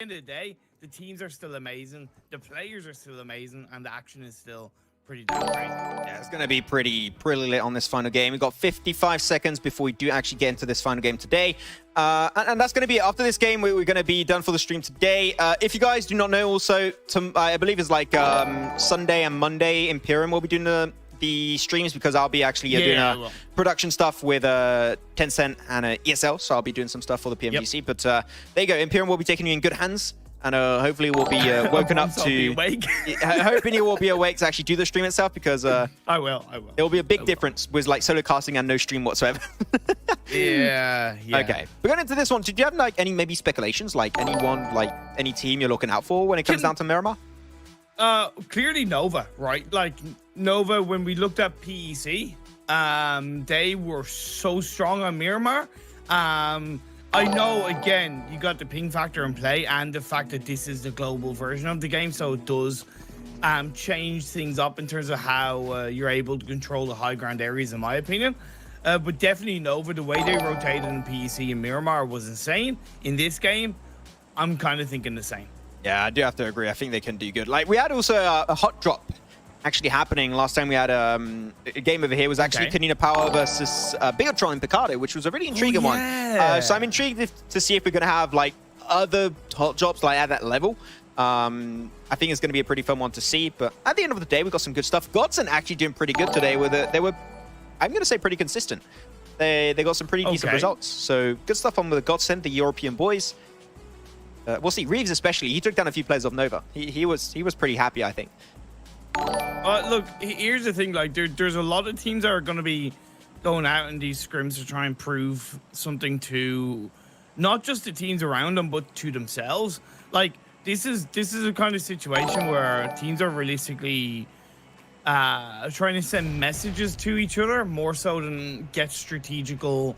end of the day, the teams are still amazing, the players are still amazing, and the action is still pretty damn great. Yeah, it's going to be pretty lit on this final game. We've got 55 seconds before we do actually get into this final game today. And that's going to be it. After this game, we're going to be done for the stream today. If you guys do not know, also, I believe it's like Sunday and Monday, Imperium will be doing the streams, because I'll be actually doing production stuff with Tencent and ESL, so I'll be doing some stuff for the Pmgc. Yep. But there you go, Imperium will be taking you in good hands, and hopefully we'll be woken up to... hoping you will be awake to actually do the stream itself, because... I will. It'll be a big difference with like solo casting and no stream whatsoever. Yeah. Okay, we're going into this one. Did you have like any maybe speculations, like anyone, like any team you're looking out for when it comes down to Miramar? Clearly Nova, right? Like Nova, when we looked at PEC, they were so strong on Miramar. I know, again, you got the ping factor in play and the fact that this is the global version of the game, so it does change things up in terms of how you're able to control the high ground areas, in my opinion. But definitely Nova, the way they rotated in PEC and Miramar was insane. In this game, I'm kind of thinking the same. Yeah, I do have to agree. I think they can do good. Like, we had also a hot drop actually happening last time we had a game over here. Was actually Canina Power versus Bigetron and Picardo, which was a really intriguing one. So I'm intrigued to see if we're going to have like other hot drops like at that level. I think it's going to be a pretty fun one to see. But at the end of the day, we've got some good stuff. Godsend actually doing pretty good today. They were, I'm going to say, pretty consistent. They got some pretty decent results. So good stuff on with the Godsend, the European boys. We'll see. Reeves especially, he took down a few players of Nova. He was pretty happy, I think. Look, here's the thing. Like, there's a lot of teams that are going to be going out in these scrims to try and prove something to not just the teams around them, but to themselves. Like, this is a kind of situation where teams are realistically trying to send messages to each other more so than get strategical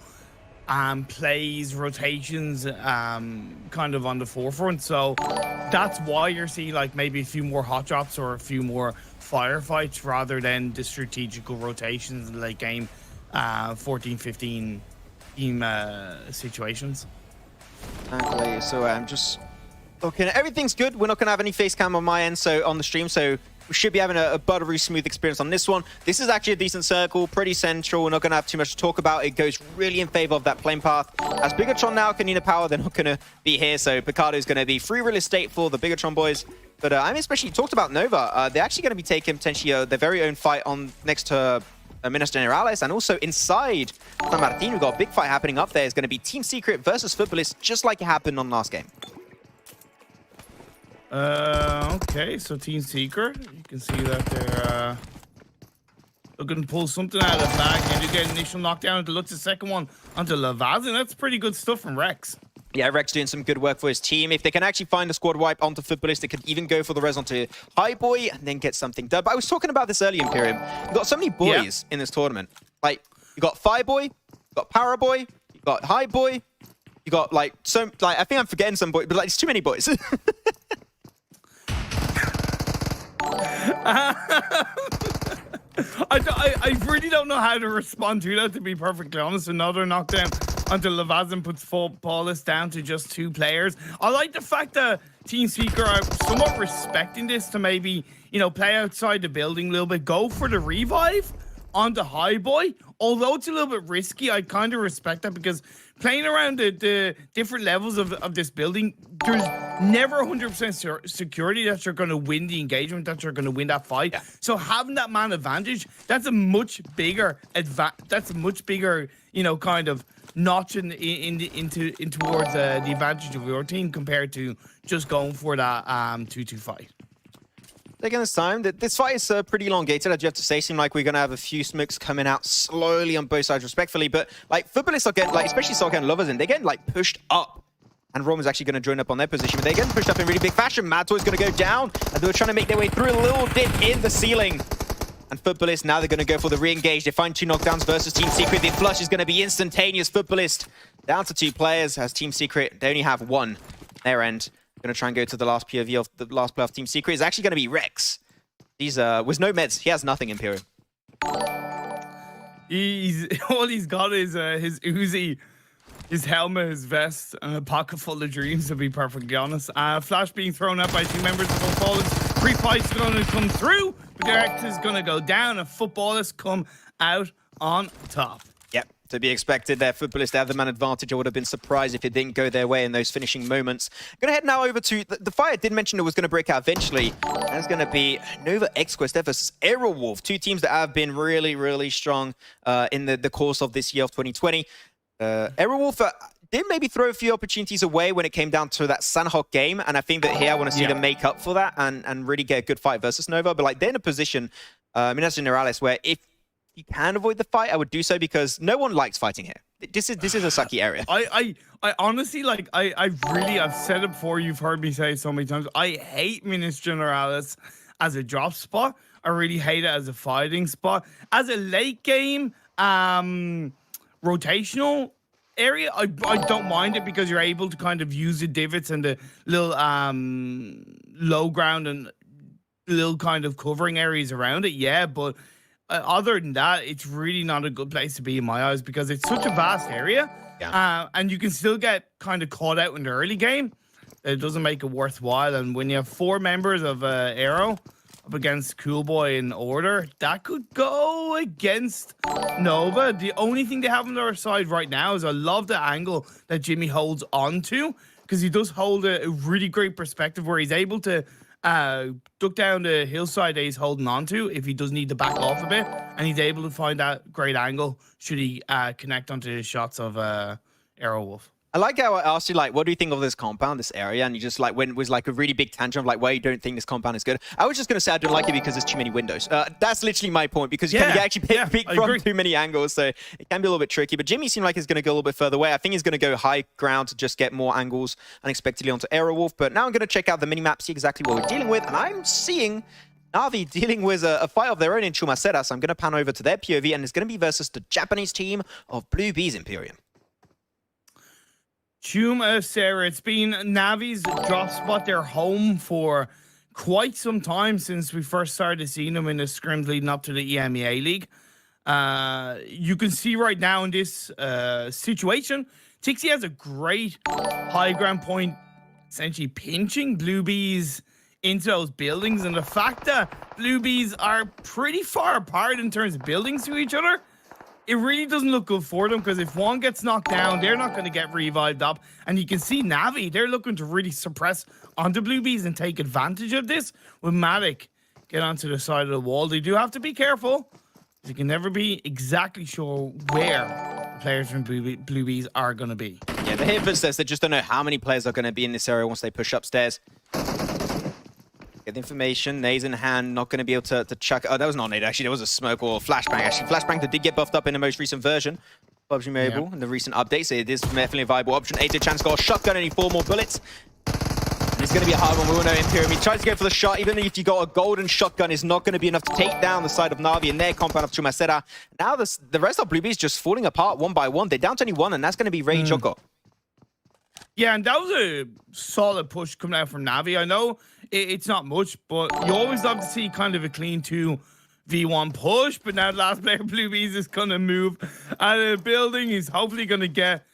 plays, rotations kind of on the forefront. So that's why you're seeing like maybe a few more hot drops or a few more firefights rather than the strategical rotations in late game 14-15 team situations. Exactly. So I'm just looking. Everything's good. We're not going to have any face cam on my end, so on the stream, so we should be having a buttery smooth experience on this one. This is actually a decent circle, pretty central. We're not going to have too much to talk about. It goes really in favor of that plane path. As Bigetron now, Canina Power, they're not going to be here, so Picardo is going to be free real estate for the Bigetron boys. But I'm especially talked about Nova. They're actually going to be taking potentially their very own fight on next to Minas Generales, and also inside San Martin, we've got a big fight happening up there. It's going to be Team Secret versus Footballists, just like it happened on last game. Okay, so Team Secret, you can see that they're looking to pull something out of the bag. They do get an initial knockdown to look the second one onto Lavazin. That's pretty good stuff from Rrq. Yeah, Rrq's doing some good work for his team. If they can actually find a squad wipe onto Footballists, they could even go for the res onto Highboy and then get something done. But I was talking about this earlier, Imperium. You've got so many boys in this tournament. Like, you got Fireboy, you got Paraboy, you got Highboy, you got like I think I'm forgetting some boys, but like, it's too many boys. I really don't know how to respond to that, to be perfectly honest. Another knockdown until Lavazin puts Paulus down to just 2 players. I like the fact that Team Seeker are somewhat respecting this to maybe, you know, play outside the building a little bit, go for the revive onto Highboy. Although it's a little bit risky, I kind of respect that, because playing around the different levels of this building, there's never 100% security that you're going to win the engagement, that you're going to win that fight. Yeah. So having that man advantage, that's a much bigger you know, kind of notch in towards the advantage of your team compared to just going for that 2-2 fight. Again, this time, this fight is pretty elongated, I do have to say. Seem like we're going to have a few smokes coming out slowly on both sides, respectfully. But, like, Footballists are getting, like, especially Soccer and Lovers, they're getting, like, pushed up. And Roman's actually going to join up on their position. But they're getting pushed up in really big fashion. Mad Toy's going to go down. And they're trying to make their way through a little dip in the ceiling. And Footballists, now they're going to go for the re-engage. They find 2 knockdowns versus Team Secret. The flush is going to be instantaneous. Footballist down to 2 players as Team Secret, they only have 1 their end. Going to try and go to the last POV of the last player of Team Secret. Is actually going to be Rrq. He's with no meds. He has nothing, Imperium. All he's got is his Uzi. his helmet, his vest, and a pocket full of dreams, to be perfectly honest. Flash being thrown out by 2 members of Footballers. Free fight's going to come through, but Rrq is going to go down, and Footballers come out on top. Yep, to be expected there. Footballers, they have the man advantage. I would have been surprised if it didn't go their way in those finishing moments. I'm going to head now over to the fight I did mention it was going to break out eventually. That's going to be Nova Xquest versus Aerowolf. 2 teams that have been really, really strong in the course of this year of 2020. Aerowolf did maybe throw a few opportunities away when it came down to that Sanhok game, and I think that here I want to see them make up for that and really get a good fight versus Nova. But like they're in a position, Minas Generalis, where if you can avoid the fight, I would do so because no one likes fighting here. This is a sucky area. I honestly, like, I've said it before, you've heard me say it so many times, I hate Minas Generalis as a drop spot. I really hate it as a fighting spot. As a late game, rotational area, I don't mind it because you're able to kind of use the divots and the little low ground and little kind of covering areas around it. Yeah, but other than that, it's really not a good place to be in my eyes because it's such a vast area. Yeah. And you can still get kind of caught out in the early game. It doesn't make it worthwhile. And when you have 4 members of Aero up against Coolboy in order, that could go against Nova. The only thing they have on their side right now is I love the angle that Jimmy holds onto, because he does hold a really great perspective where he's able to duck down the hillside that he's holding onto if he does need to back off a bit, and he's able to find that great angle should he connect onto the shots of Aerowolf. I like how I asked you, like, what do you think of this compound, this area? And you just, like, went with, like, a really big tangent of, like, why you don't think this compound is good. I was just going to say I don't like it because there's too many windows. That's literally my point, because you can actually pick from too many angles, so it can be a little bit tricky. But Jimmy seemed like he's going to go a little bit further away. I think he's going to go high ground to just get more angles unexpectedly onto Aerowolf. But now I'm going to check out the minimap, see exactly what we're dealing with. And I'm seeing Na'Vi dealing with a fight of their own in Chumacera. So I'm going to pan over to their POV, and it's going to be versus the Japanese team of Blue Bees Imperium. Chumacera, it's been Navi's drop spot, their home for quite some time since we first started seeing them in the scrims leading up to the EMEA League. You can see right now in this situation, Tixie has a great high ground point, essentially pinching Blue Bees into those buildings, and the fact that Blue Bees are pretty far apart in terms of buildings to each other, it really doesn't look good for them, because if one gets knocked down, they're not going to get revived up. And you can see Navi, they're looking to really suppress onto Blue Bees and take advantage of this. With Matic get onto the side of the wall, they do have to be careful. You can never be exactly sure where the players from Blue Bees are going to be. Yeah, the hit says they just don't know how many players are going to be in this area once they push upstairs. Get the information, nades in hand, not going to be able to chuck. Oh, that was not a nade, actually. There was a smoke or flashbang, actually. Flashbang that did get buffed up in the most recent version. PUBG Mobile in the recent updates. So it is definitely a viable option. 8 chance got a shotgun, only 4 more bullets. And it's going to be a hard one. We all know Imperium. He tries to go for the shot. Even if you got a golden shotgun, it's not going to be enough to take down the side of Na'Vi and their compound of Chumacera. Now the rest of Blue Bees just falling apart one by one. They're down to only 1, and that's going to be Ray Joko. Yeah, and that was a solid push coming out from Navi. I know it's not much, but you always love to see kind of a clean 2v1 push. But now the last player, Blue Bees, is going to move out of the building. He's hopefully going to get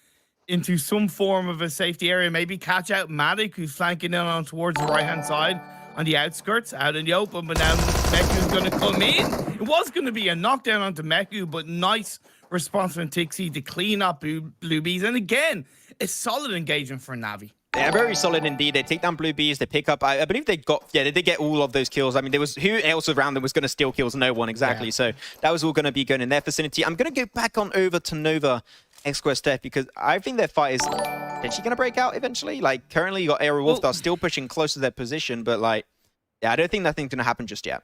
into some form of a safety area. Maybe catch out Matic, who's flanking in on towards the right-hand side on the outskirts, out in the open. But now Meku's going to come in. It was going to be a knockdown onto Meku, but nice response from Tixie to clean up Blue Bees. And again, a solid engagement for Navi. Yeah, very solid indeed. They take down Blue Bees. They pick up, I believe they did get all of those kills. I mean, there was who else around them was going to steal kills? No one, exactly. Yeah. So that was all going to be going in their vicinity. I'm going to go back on over to Nova Xquest because I think their fight is potentially going to break out eventually. Like, currently you got Aerowolf that are still pushing close to their position, but like, yeah, I don't think nothing's going to happen just yet.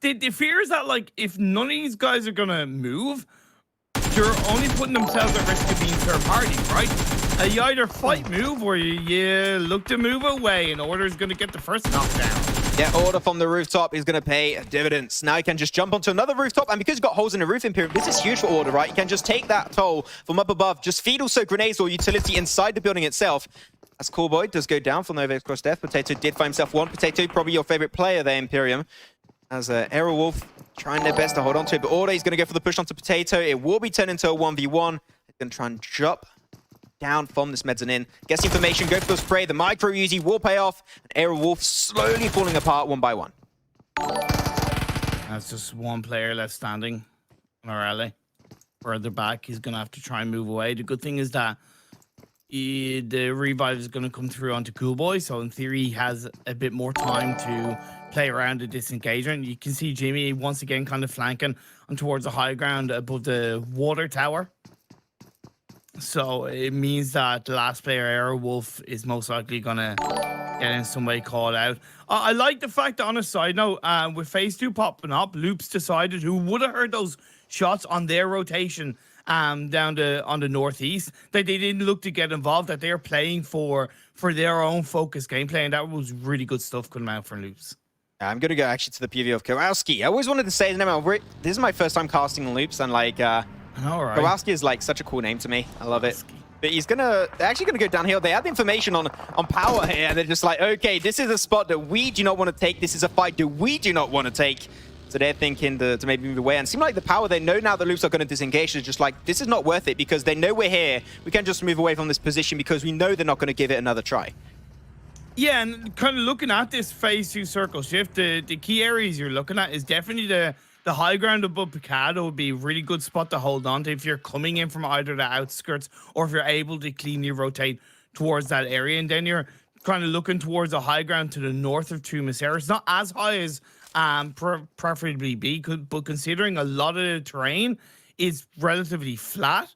The fear is that, like, if none of these guys are going to move, they're only putting themselves at risk of being third party, right? You either fight move or you look to move away, and Order is going to get the first knockdown. Yeah, Order from the rooftop is going to pay dividends. Now he can just jump onto another rooftop, and because he's got holes in the roof, Imperium, this is huge for Order, right? He can just take that toll from up above, just feed also grenades or utility inside the building itself. As Coolboy does go down for Nova Xquest death. Potato did find himself one. Potato, probably your favorite player there, Imperium. As Aerowolf trying their best to hold on to it, but Order is going to go for the push onto Potato. It will be turned into a 1v1. He's going to try and jump down from this mezzanine. Gets information, go for the spray. The micro Uzi will pay off. And Aerowolf slowly falling apart one by one. That's just one player left standing on our alley. Further back, he's going to have to try and move away. The good thing is that the revive is going to come through onto Coolboy, so in theory he has a bit more time to play around the disengagement. You can see Jimmy once again kind of flanking on towards the high ground above the water tower. So it means that the last player, Aerowolf, is most likely going to get in some way called out. I like the fact that, on a side note, with phase 2 popping up, Loops decided, who would have heard those shots on their rotation on the northeast, that they didn't look to get involved, that they're playing for their own focused gameplay, and that was really good stuff coming out from Loops. I'm going to go actually to the PV of Kowalski. I always wanted to say his name. This is my first time casting Loops, and like, I know, right? Kowalski is like such a cool name to me. I love it. But they're actually going to go downhill. They have the information on power here, and they're just like, okay, this is a spot that we do not want to take. This is a fight that we do not want to take. So they're thinking to maybe move away. And it seems like the power, they know now the Loops are going to disengage. They're just like, this is not worth it because they know we're here. We can't just move away from this position because we know they're not going to give it another try. Yeah, and kind of looking at this phase 2 circle shift, the key areas you're looking at is definitely the high ground above Picado would be a really good spot to hold on to if you're coming in from either the outskirts or if you're able to cleanly rotate towards that area. And then you're kind of looking towards the high ground to the north of Tumasera. It's not as high as preferably be, but considering a lot of the terrain is relatively flat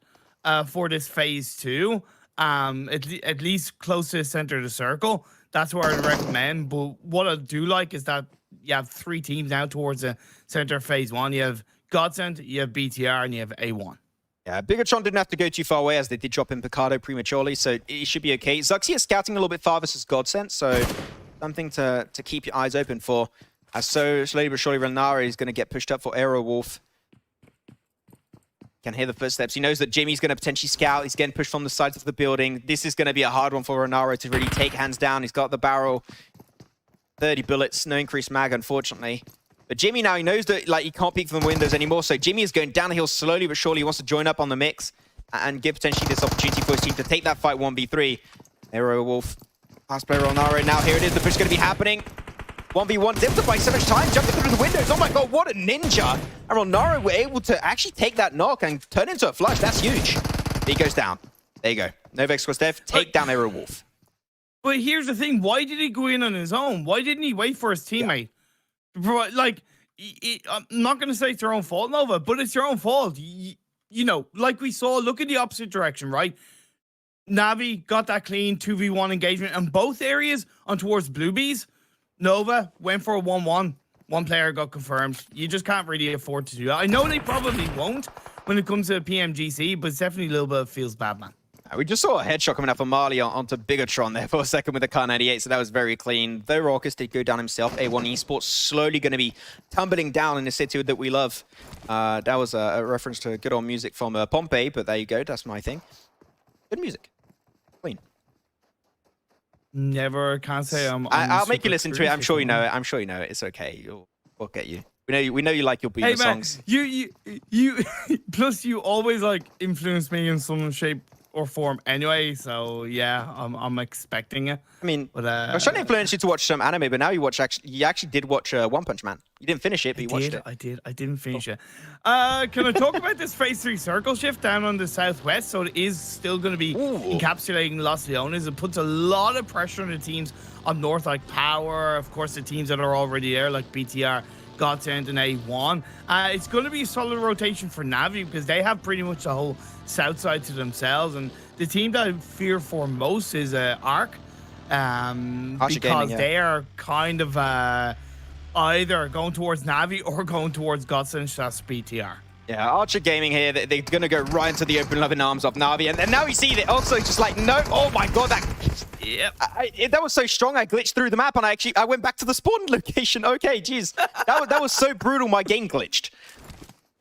for this phase 2, at least close to the center of the circle, that's where I'd recommend. But what I do like is that you have 3 teams now towards the center of phase 1. You have Godsend, you have BTR, and you have A1. Yeah, Bigetron didn't have to go too far away as they did drop in Picado prematurely, so it should be okay. Zuxi is scouting a little bit far versus Godsend, so something to keep your eyes open for. So slowly but surely, Renara is going to get pushed up for Aerowolf. Can hear the footsteps. He knows that Jimmy's going to potentially scout. He's getting pushed from the sides of the building. This is going to be a hard one for Renara to really take hands down. He's got the barrel. 30 bullets, no increased mag, unfortunately. But Jimmy now, he knows that like he can't peek from the windows anymore, so Jimmy is going down the hill slowly but surely. He wants to join up on the mix and give potentially this opportunity for his team to take that fight 1v3. Aerowolf, last player Renara. Now here it is. The push is going to be happening. 1v1, dipped up by so much time, jumping through the windows. Oh my god, what a ninja. And Renara were able to actually take that knock and turn into a flush. That's huge. He goes down. There you go. Novex Kostev, take down Aerowolf. But here's the thing. Why did he go in on his own? Why didn't he wait for his teammate? Yeah. Like, I'm not going to say it's your own fault, Nova, but it's your own fault. You know, like we saw, look in the opposite direction, right? Navi got that clean 2v1 engagement in both areas on towards Bluebees. Nova went for a 1-1. One player got confirmed. You just can't really afford to do that. I know they probably won't when it comes to PMGC, but it's definitely a little bit feels bad, man. We just saw a headshot coming out from Marley onto Bigetron there for a second with the Kar 98, so that was very clean. Though Raucus did go down himself, A1 Esports slowly going to be tumbling down in the city that we love. That was a reference to good old music from Pompeii, but there you go, that's my thing. Good music. Clean. Never, can't say I'll make you listen to it. I'm sure you know it. I'm sure you know it. It's okay. We'll get you. We know you like your Boomer songs. You plus you always like influence me in some shape or form anyway, so yeah, I'm expecting it. I mean, but, I was trying to influence you to watch some anime, but now you actually did watch One Punch Man. You didn't finish it, but you watched it. I didn't finish it. Can I talk about this phase 3 circle shift down on the southwest? So it is still going to be encapsulating Los Leones. It puts a lot of pressure on the teams up north, like Power, of course, the teams that are already there, like BTR, Godsend, and A1. It's going to be a solid rotation for Navi because they have pretty much the whole south side to themselves, and the team that I fear for most is Rrq, because Gaming, yeah. they are kind of either going towards Navi or going towards Godsend / BTR. Yeah, Rrq Gaming here, they're going to go right into the open loving arms of Navi, and now we see that also just like, no, oh my god, that was so strong, I glitched through the map, and I went back to the spawn location. Okay, jeez, that was so brutal, my game glitched.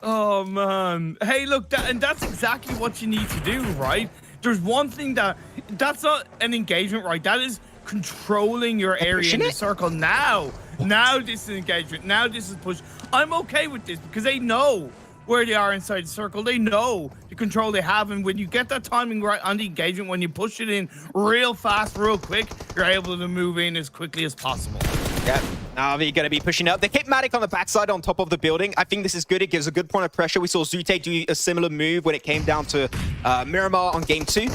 Oh man. Hey, look, that's exactly what you need to do, right? There's one thing that's not an engagement, right? That is controlling your area in the circle. Now this is engagement. Now this is push. I'm okay with this because they know where they are inside the circle. They know the control they have, and when you get that timing right on the engagement, when you push it in real fast, real quick, you're able to move in as quickly as possible. Yeah, Na'Vi going to be pushing out. They keep Matic on the backside on top of the building. I think this is good. It gives a good point of pressure. We saw Zute do a similar move when it came down to Miramar on game 2.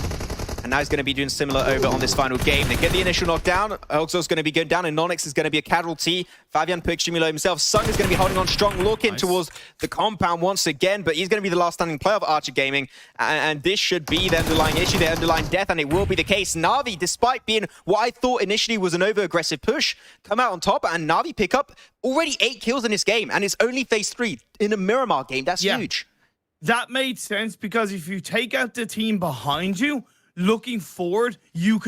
And now he's going to be doing similar over on this final game. They get the initial knockdown. Oxo's going to be going down, and Nonyx is going to be a casualty. Fabian put extremely low himself. Sung is going to be holding on strong, looking towards the compound once again, but he's going to be the last standing player of Rrq Gaming. And this should be the underlying issue, the underlying death, and it will be the case. Na'Vi, despite being what I thought initially was an over-aggressive push, come out on top, and Na'Vi pick up already 8 kills in this game, and it's only phase 3 in a Miramar game. That's huge. That made sense, because if you take out the team behind you, looking forward, you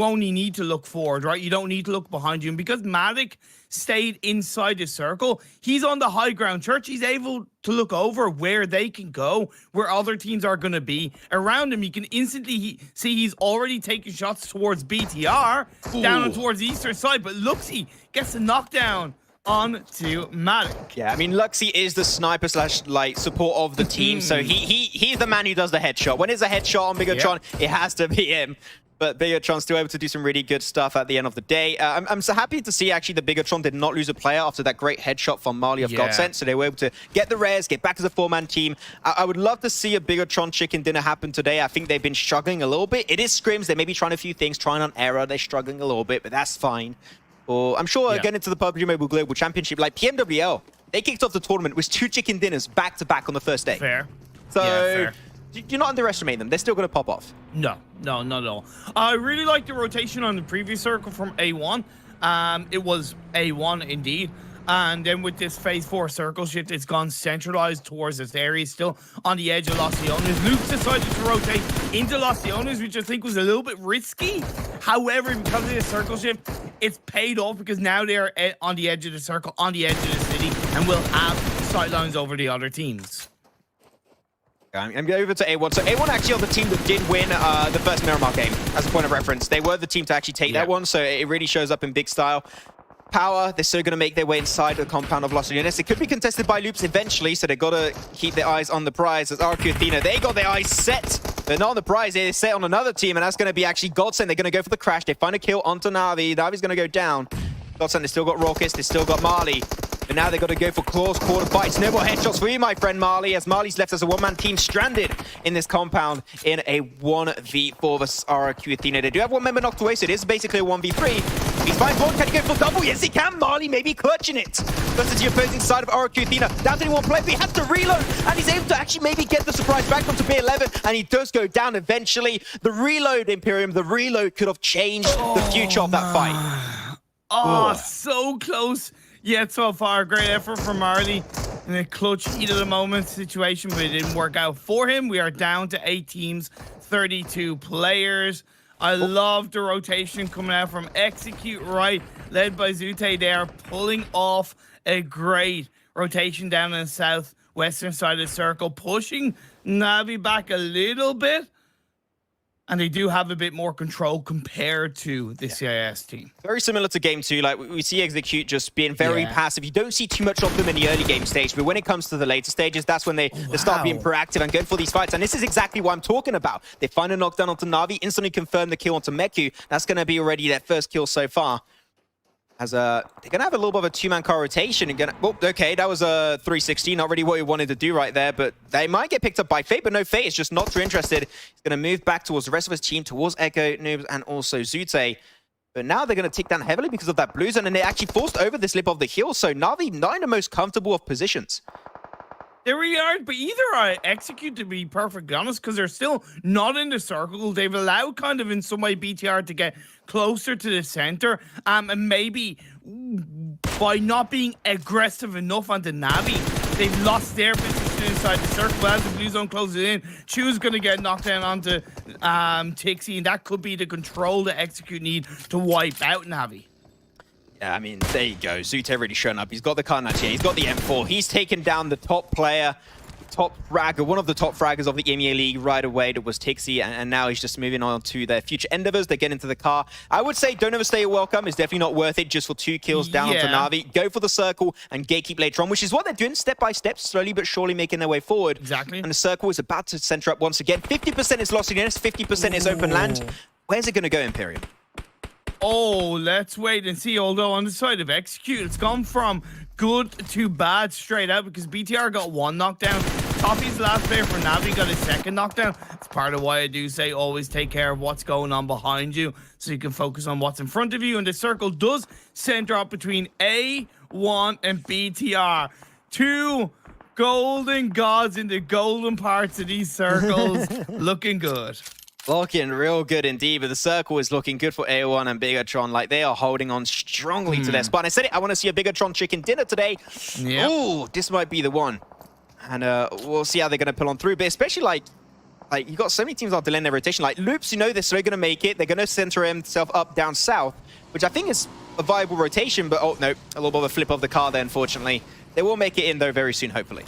only need to look forward, right? You don't need to look behind you. And because Matic stayed inside the circle, he's on the high ground. Church, he's able to look over where they can go, where other teams are going to be. Around him, you can instantly see he's already taking shots towards BTR, down and towards the eastern side. But Luxy gets a knockdown on to Matic. Yeah, I mean, Luxy is the sniper slash like support of the team, so he's the man who does the headshot. When it's a headshot on Bigetron, it has to be him. But Bigetron's still able to do some really good stuff at the end of the day. I'm so happy to see actually that Bigetron did not lose a player after that great headshot from Marley of Godsent. So they were able to get the rares, get back as a 4-man team. I would love to see a Bigetron chicken dinner happen today. I think they've been struggling a little bit. It is Scrims. They may be trying a few things, trying on error. They're struggling a little bit, but that's fine. Or I'm sure getting into the PUBG Mobile Global Championship, like PMWL, they kicked off the tournament with 2 chicken dinners back-to-back on the first day. Fair. So fair. Do not underestimate them. They're still going to pop off. No, not at all. I really like the rotation on the previous circle from A1. It was A1 indeed. And then with this phase 4 circle shift, it's gone centralized towards this area, still on the edge of Los Leones. Luke decided to rotate into Los Leones, which I think was a little bit risky. However, because of this circle shift, it's paid off, because now they're on the edge of the circle, on the edge of the city, and will have sightlines over the other teams. I'm going over to A1. So A1 actually are the team that did win the first Miramar game, as a point of reference. They were the team to actually take that one, so it really shows up in big style. Power, they're still going to make their way inside the compound of Los Leones. It could be contested by Loops eventually, so they've got to keep their eyes on the prize. As Rrq Athena, they got their eyes set. They're not on the prize, they're set on another team, and that's going to be actually Godsent. They're going to go for the crash. They find a kill onto Na'Vi. Na'Vi's going to go down. Godsent, they still got Raucus, they still got Marley. But now they've got to go for claws, quarter bites. No more headshots for you, my friend Marley, as Marley's left as a 1-man team stranded in this compound in a 1v4 versus Rrq Athena. They do have 1 member knocked away, so it is basically a 1v3. He's fine forward. Can he go for double? Yes, he can. Marley maybe clutching it. Versus the opposing side of Rrq Athena. Down to 1 play, but he has to reload, and he's able to actually maybe get the surprise back onto B11, and he does go down eventually. The reload, Imperium, the reload could have changed the future of that fight. Oh, so close. Yet so far, great effort from Marley in a clutch heat of the moment situation, but it didn't work out for him. We are down to 8 teams, 32 players. I love the rotation coming out from Execute Right, led by Zute. They are pulling off a great rotation down in the southwestern side of the circle, pushing Na'Vi back a little bit. And they do have a bit more control compared to the CIS team. Very similar to game 2. Like, we see Execute just being very passive. You don't see too much of them in the early game stage, but when it comes to the later stages, that's when they start being proactive and going for these fights. And this is exactly what I'm talking about. They find a knockdown onto Na'Vi, instantly confirm the kill onto Meku. That's going to be already their first kill so far. As they're going to have a little bit of a 2-man car rotation. And oh, okay, that was a 360. Not really what he wanted to do right there, but they might get picked up by Fate, but no, Fate is just not too interested. He's going to move back towards the rest of his team, towards Echo, Noobs, and also Zute. But now they're going to tick down heavily because of that blue zone, and they actually forced over this lip of the hill, so Na'Vi not in the most comfortable of positions. They really aren't, but either I Execute, to be perfectly honest, because they're still not in the circle. They've allowed kind of in some way BTR to get closer to the center, and maybe by not being aggressive enough onto Na'Vi, they've lost their position inside the circle. But as the blue zone closes in, Chu's going to get knocked down onto Tixie, and that could be the control that Execute need to wipe out Na'Vi. Yeah, I mean, there you go. Zute already shown up. He's got the Carnage here. He's got the M4. He's taken down the top player. top fragger, one of the top fraggers of the EMEA League right away. That was Tixie, and now he's just moving on to their future endeavors. They get into the car. I would say don't overstay your welcome. It's definitely not worth it just for 2 kills down onto Na'Vi. Go for the circle and gatekeep later on, which is what they're doing step by step, slowly but surely making their way forward. Exactly. And the circle is about to center up once again. 50% is lost against, 50% is open land. Where's it going to go, Imperium? Oh, let's wait and see. Although on the side of Execute, it's gone from good to bad straight out because BTR got 1 knockdown. Toffee's the last player for Navi got his 2nd knockdown. It's part of why I do say always take care of what's going on behind you so you can focus on what's in front of you. And the circle does center up between A1 and BTR. 2 golden gods in the golden parts of these circles. Looking good. Looking real good indeed, but the circle is looking good for A1 and Bigetron. Like, they are holding on strongly to their spot. And I said it, I want to see a Bigetron chicken dinner today. Yep. Ooh, this might be the one. And we'll see how they're going to pull on through. But especially, like you got so many teams that are delaying their rotation. Like, Loops, you know, they're still going to make it. They're going to center himself up down south, which I think is a viable rotation. But, oh, no, a little bit of a flip of the car there, unfortunately. They will make it in, though, very soon, hopefully.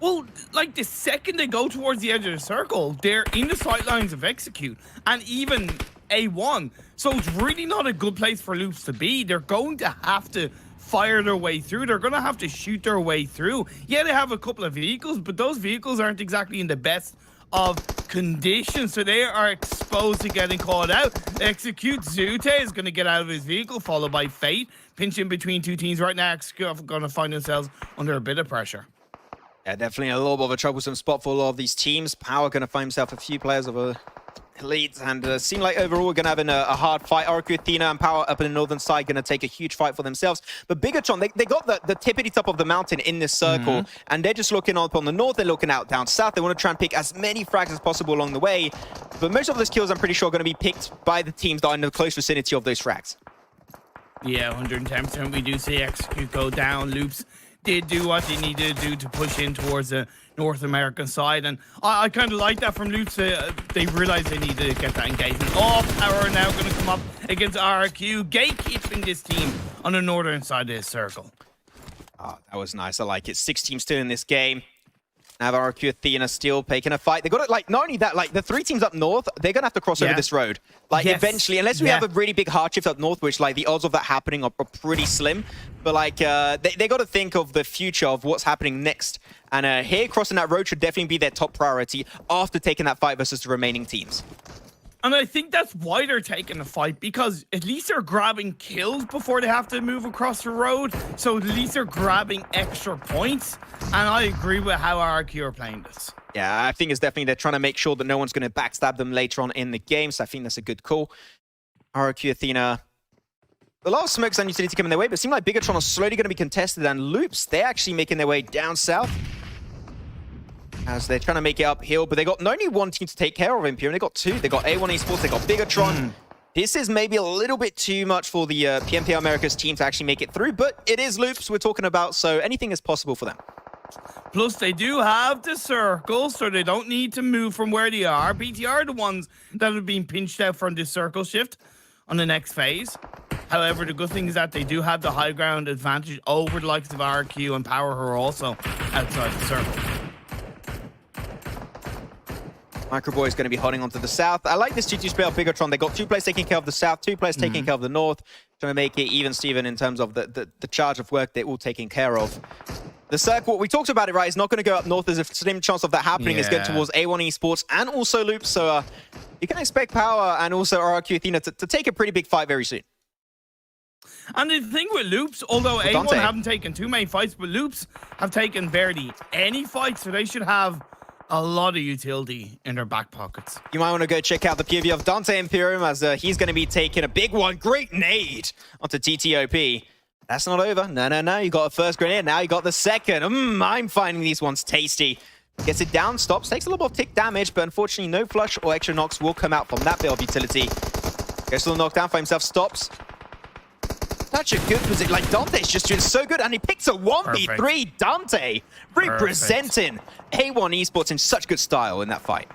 Well, like the second they go towards the edge of the circle, they're in the sightlines of Execute and even A1. So it's really not a good place for Loops to be. They're going to have to fire their way through. They're going to have to shoot their way through. Yeah, they have a couple of vehicles, but those vehicles aren't exactly in the best of conditions. So they are exposed to getting caught out. Execute Zute is going to get out of his vehicle, followed by Fate. Pinching between 2 teams right now. Execute are going to find themselves under a bit of pressure. Yeah, definitely a little bit of a troublesome spot for a lot of these teams. Power going to find himself a few players of a elite, and seem like overall we're going to have a hard fight. Rrq Athena and Power up in the northern side going to take a huge fight for themselves. But Bigetron, they got the tippity top of the mountain in this circle, and they're just looking up on the north. They're looking out down south. They want to try and pick as many frags as possible along the way. But most of those kills, I'm pretty sure, are going to be picked by the teams that are in the close vicinity of those frags. Yeah, 110%. We do see Execute go down. Loops did do what they needed to do to push in towards the North American side, and I kind of like that from Loops. They realized they needed to get that engagement. Oh, Power now going to come up against Rrq, gatekeeping this team on the northern side of this circle. Oh, that was nice. I like it. 6 teams still in this game. Now Rrq Athena still taking a fight. They got it, like, not only that, like, the 3 teams up north, they're gonna have to cross over this road. Like, eventually, unless we have a really big hard shift up north, which, like, the odds of that happening are pretty slim. But, like, they got to think of the future of what's happening next. And here, crossing that road should definitely be their top priority after taking that fight versus the remaining teams. And I think that's why they're taking the fight, because at least they're grabbing kills before they have to move across the road. So at least they're grabbing extra points. And I agree with how Rrq are playing this. Yeah, I think it's definitely they're trying to make sure that no one's going to backstab them later on in the game. So I think that's a good call. Rrq Athena. A lot of smokes and utility coming their way, but it seems like Bigetron are slowly going to be contested, and Loops, they're actually making their way down south as they're trying to make it uphill. But they got not only 1 team to take care of Imperium, they got 2. They got A1 Esports, they got Bigetron. This is maybe a little bit too much for the PMP America's team to actually make it through, but it is Loops we're talking about, so anything is possible for them. Plus, they do have the circle, so they don't need to move from where they are. BTR are the ones that have been pinched out from this circle shift on the next phase. However, the good thing is that they do have the high ground advantage over the likes of Rrq and Power, who are also outside the circle. Microboy is going to be holding on to the south. I like this 2-2 split of Bigetron. They got 2 players taking care of the south, 2 players taking care of the north, trying to make it even, Steven, in terms of the charge of work they're all taking care of. The circle, we talked about it, right? It's not going to go up north. There's a slim chance of that happening. It's getting towards A1 Esports and also Loops. So you can expect Power and also Rrq Athena to take a pretty big fight very soon. And the thing with Loops, although A1 haven't taken too many fights, but Loops have taken barely any fights, so they should have a lot of utility in their back pockets. You might want to go check out the POV of Dante Imperium, as he's going to be taking a big one. Great nade onto TTOP. That's not over. No. You got a first grenade. Now you got the second. I'm finding these ones tasty. Gets it down, stops, takes a little bit of tick damage, but unfortunately no flush or extra knocks will come out from that bit of utility. Goes to the knockdown for himself, stops. Such a good position. Like, Dante's just doing so good, and he picks a 1v3. Perfect. Dante representing A1 Esports in such good style in that fight.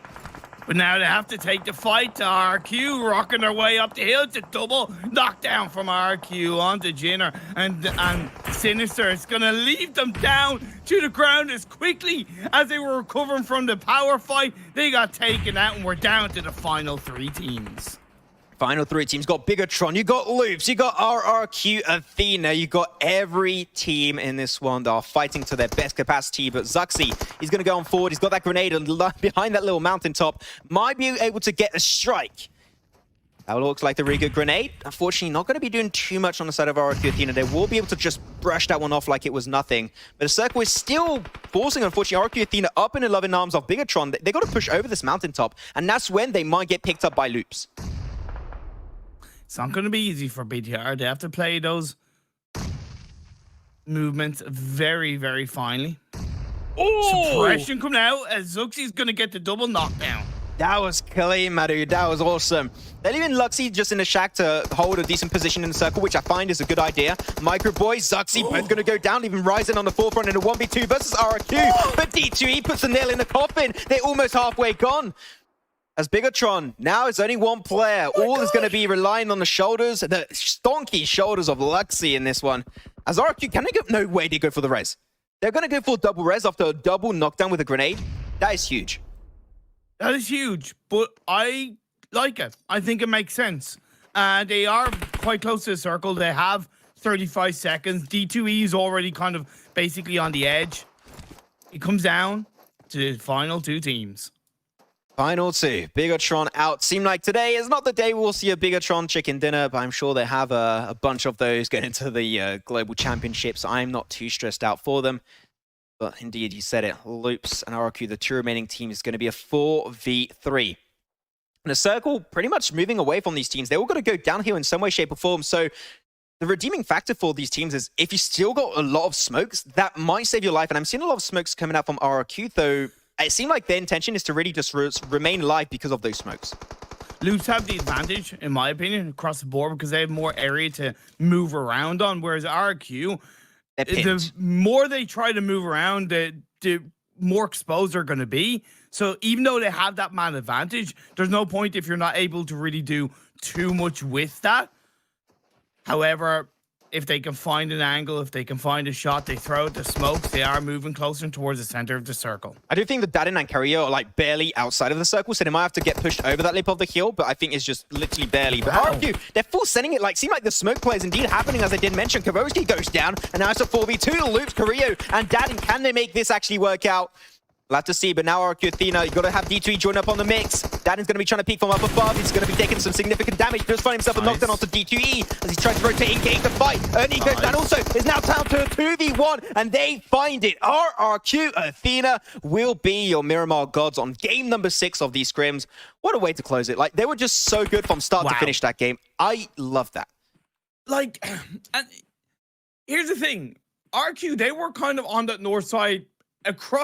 But now they have to take the fight to Rrq, rocking their way up the hill. It's a double knockdown from Rrq onto Jinner and Sinister. It's going to leave them down to the ground as quickly as they were recovering from the power fight. They got taken out, and we're down to the final 3 teams. Final 3 teams. Got Bigetron, you got Loops, you got Rrq Athena, you got every team in this one that are fighting to their best capacity. But Zuxi, he's going to go on forward. He's got that grenade and behind that little mountaintop. Might be able to get a strike. That looks like the really good grenade. Unfortunately, not going to be doing too much on the side of Rrq Athena. They will be able to just brush that one off like it was nothing. But the circle is still forcing, unfortunately, Rrq Athena up in the loving arms of Bigetron. They got to push over this mountaintop, and that's when they might get picked up by Loops. It's not going to be easy for BTR. They have to play those movements very, very finely. Oh! Suppression coming out as Zuxi's going to get the double knockdown. That was clean, my dude. That was awesome. They're leaving Luxy just in the shack to hold a decent position in the circle, which I find is a good idea. Micro Boy, Zuxi, both going to go down, leaving Ryzen on the forefront in a 1v2 versus Rrq. But D2E puts the nail in the coffin. They're almost halfway gone. As Bigetron, now it's only one player. All is going to be relying on the shoulders, the stonky shoulders of Luxy in this one. As Rrq, can they go? No way they go for the res. They're going to go for double res after a double knockdown with a grenade. That is huge. That is huge, but I like it. I think it makes sense. They are quite close to the circle. They have 35 seconds. D2E is already kind of basically on the edge. It comes down to the final 2 teams. Final 2. Bigetron out. Seem like today is not the day we'll see a Bigetron chicken dinner, but I'm sure they have a bunch of those going into the Global Championships. I'm not too stressed out for them. But indeed, you said it. Loops and Rrq, the 2 remaining teams, is going to be a 4v3. And the circle pretty much moving away from these teams. They're all going to go down here in some way, shape, or form. So the redeeming factor for these teams is if you still got a lot of smokes, that might save your life. And I'm seeing a lot of smokes coming out from Rrq, though it seemed like their intention is to really just remain alive because of those smokes. Loops have the advantage, in my opinion, across the board because they have more area to move around on, whereas Rrq, the more they try to move around, the more exposed they're going to be. So even though they have that man advantage, there's no point if you're not able to really do too much with that. However, if they can find an angle, if they can find a shot, they throw out the smokes, they are moving closer towards the center of the circle. I do think that Dadin and Carrillo are like barely outside of the circle, so they might have to get pushed over that lip of the hill, but I think it's just literally barely. But Rrq, they're full sending it, like, seem like the smoke play is indeed happening, as I did mention. Kavoski goes down, and now it's a 4v2. Loops, Carrillo, and Dadin. Can they make this actually work out? We'll have to see, but now Rrq Athena, you've got to have D2E join up on the mix. Dadin's going to be trying to peek from up above. He's going to be taking some significant damage. Does find himself a knockdown onto D2E as he tries to rotate, engage the fight. Earny goes down also. Is now down to a 2v1, and they find it. Rrq Athena will be your Miramar gods on game number 6 of these scrims. What a way to close it. Like, they were just so good from start to finish that game. I love that. Like, and here's the thing. Rrq, they were kind of on that north side across